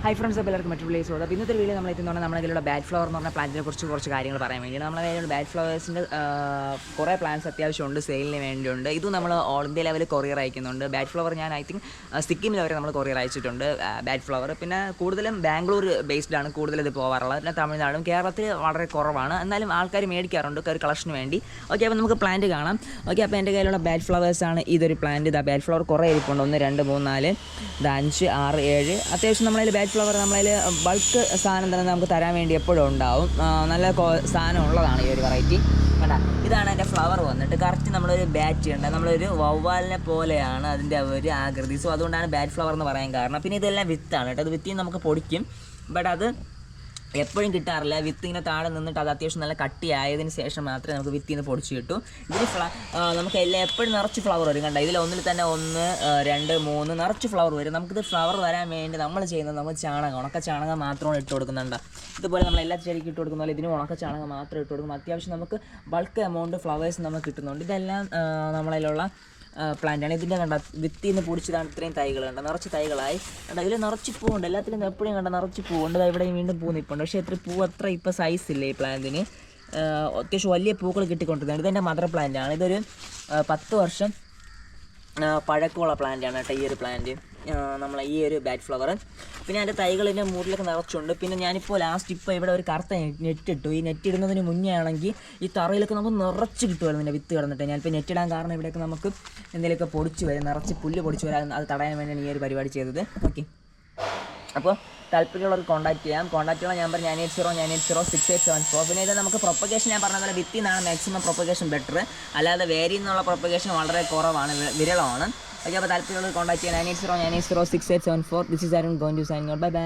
Hi friends, അപ്പോൾ എല്ലാവർക്കും മറ്റു പ്ലേസ് ഉള്ളത്. ഇന്നത്തെ വീഡിയോ നമ്മൾ എത്തുന്നതാണ് നമ്മുടെ കയ്യിലുള്ള ബാഡ് ഫ്ലവർ എന്ന് പറഞ്ഞ പ്ലാന്റിനെ കുറിച്ച് കുറച്ച് കാര്യങ്ങൾ പറയാൻ വേണ്ടിയാണ്. നമ്മുടെ കയ്യിലുള്ള ബാഡ് ഫ്ലവേഴ്സിൻ്റെ കുറേ പ്ലാന്റ്സ് അത്യാവശ്യമുണ്ട്, സെയിലിന് വേണ്ടിയുണ്ട്. ഇതും നമ്മൾ ഓൾ ഇന്ത്യ ലെവലിൽ കൊറിയർ അയക്കുന്നുണ്ട്. ബാഡ് ഫ്ലവർ ഞാൻ ഐ തിങ്ക് സിക്കിം ലെവലിൽ നമ്മൾ കൊറിയർ അയച്ചിട്ടുണ്ട് ബാഡ് ഫ്ലവർ. പിന്നെ കൂടുതലും ബാംഗ്ലൂർ ബേസ്ഡാണ് കൂടുതൽ ഇത് പോകാറുള്ളത്. പിന്നെ തമിഴ്നാടും കേരളത്തിൽ വളരെ കുറവാണ്, എന്നാലും ആൾക്കാർ മേടിക്കാറുണ്ട് ഒരു കളക്ഷന് വേണ്ടി. ഓക്കെ, അപ്പോൾ നമുക്ക് പ്ലാന്റ് കാണാം. ഓക്കെ, അപ്പോൾ എൻ്റെ കയ്യിലുള്ള ബാഡ് ഫ്ലവേഴ്സാണ് ഇതൊരു പ്ലാന്റ്. ഇതാ ബാഡ് ഫ്ലവർ കുറേ ഇരിപ്പുണ്ട്. 1 2 3 4 5 6 7. അത്യാവശ്യം നമ്മളതിൽ ബാഡ് ഫ്ലവർ നമ്മളതിൽ ബൾക്ക് സാധനം തന്നെ നമുക്ക് തരാൻ വേണ്ടി എപ്പോഴും ഉണ്ടാവും. നല്ല സാധനം ഉള്ളതാണ് ഈ ഒരു വെറൈറ്റി. കണ്ടാ, ഇതാണ് എൻ്റെ ഫ്ലവർ വന്നിട്ട്. കറക്റ്റ് നമ്മളൊരു ബാറ്റ് ഉണ്ട്, നമ്മളൊരു വവ്വാലിനെ പോലെയാണ് അതിൻ്റെ ഒരു ആകൃതി. സോ അതുകൊണ്ടാണ് ബാഡ് ഫ്ലവർ എന്ന് പറയാൻ കാരണം. പിന്നെ ഇതെല്ലാം വിത്താണ് കേട്ടോ. അത് വിത്തിൽ നമുക്ക് പൊടിക്കും, ബട്ട് അത് എപ്പോഴും കിട്ടാറില്ല. വിത്ത് ഇങ്ങനെ താഴെ നിന്നിട്ട് അത് അത്യാവശ്യം നല്ല കട്ടിയായതിന് ശേഷം മാത്രമേ നമുക്ക് വിത്തിൽ നിന്ന് പൊടിച്ച് കിട്ടൂ. ഇതിൽ നമുക്ക് എപ്പോഴും നിറച്ച് ഫ്ലവർ വരും. കണ്ട, ഇതിൽ ഒന്നിൽ തന്നെ 1 2 3 നിറച്ച് ഫ്ലവർ വരും. നമുക്കിത് ഫ്ലവർ വരാൻ വേണ്ടി നമ്മൾ ചെയ്യുന്നത് നമ്മൾ ചാണകം, ഉണക്ക ചാണകം മാത്രമാണ് ഇട്ട് കൊടുക്കുന്നുണ്ട്. ഇതുപോലെ നമ്മൾ എല്ലാ ചെടിക്ക് ഇട്ട് കൊടുക്കുന്ന പോലെ ഇതിനും ഉണക്ക ചാണകം മാത്രം ഇട്ട് കൊടുക്കും. അത്യാവശ്യം നമുക്ക് ബൾക്ക് എമൗണ്ട് ഫ്ലവേഴ്സ് നമുക്ക് കിട്ടുന്നുണ്ട്. ഇതെല്ലാം നമ്മളതിലുള്ള പ്ലാന്റാണ്. ഇതിൻ്റെ കണ്ട വിത്തിൽ നിന്ന് പൊടിച്ചതാണ് ഇത്രയും തൈകൾ. കണ്ട, നിറച്ച് തൈകളായി. കണ്ട, ഇതിൽ നിറച്ച് പൂവുണ്ട്. എല്ലാത്തിലും എപ്പോഴും കണ്ട നിറച്ച് പൂവുണ്ട്. ഇവിടെയും വീണ്ടും പൂ നിൽപ്പുണ്ട്. പക്ഷേ അത്ര ഇപ്പോൾ സൈസ് ഇല്ല ഈ പ്ലാന്റിന്. അത്യാവശ്യം വലിയ പൂക്കൾ കിട്ടിക്കൊണ്ടിരുന്നുണ്ട്. ഇതെൻ്റെ മദർ പ്ലാന്റാണ്. ഇതൊരു 10 വർഷം പഴക്കമുള്ള പ്ലാന്റാണ് കേട്ടോ ഈ ഒരു പ്ലാന്റ്, നമ്മളെ ഈ ഒരു ബാഡ് ഫ്ലവർ. പിന്നെ അതിൻ്റെ തൈകളിൻ്റെ മൂട്ടിലൊക്കെ നിറച്ചുണ്ട്. പിന്നെ ഞാനിപ്പോൾ ലാസ്റ്റ് ഇപ്പോൾ ഇവിടെ ഒരു കറുത്ത നെറ്റിട്ടു. ഈ നെറ്റ് ഇടുന്നതിന് മുന്നേ ആണെങ്കിൽ ഈ തറയിലൊക്കെ നമുക്ക് നിറച്ച് കിട്ടുമായിരുന്നു ഇതിൻ്റെ വിത്ത് കിടന്നിട്ട്. ഞാനിപ്പോൾ നെറ്റിടാൻ കാരണം ഇവിടെയൊക്കെ നമുക്ക് എന്തെങ്കിലുമൊക്കെ പൊടിച്ച് വരും, നിറച്ച് പുല്ല് പൊടിച്ച് വരാൻ. അത് തടയാൻ വേണ്ടിയാണ് ഈ ഒരു പരിപാടി ചെയ്തത്. ഓക്കെ, അപ്പോൾ താല്പര്യമുള്ളവർക്ക് കോൺടാക്ട് ചെയ്യാം. കോൺടാക്റ്റുള്ള നമ്പർ 9809806874. പിന്നെ ഇത് നമുക്ക് പ്രൊപ്പഗേഷൻ ഞാൻ പറഞ്ഞ പോലെ വിത്തിൽ നിന്നാണ് മാക്സിമം പ്രൊപ്പഗേഷൻ ബെറ്റർ. അല്ലാതെ വേരിയിൽ നിന്നുള്ള പ്രൊപ്പഗേഷൻ വളരെ കുറവാണ്, വിരളമാണ്. ഓക്കെ, അപ്പോൾ താല്പര്യമുള്ളവർ കോൺടാക്ട് ചെയ്യാം. 9809806874. This is Arun going to sign out. Bye by.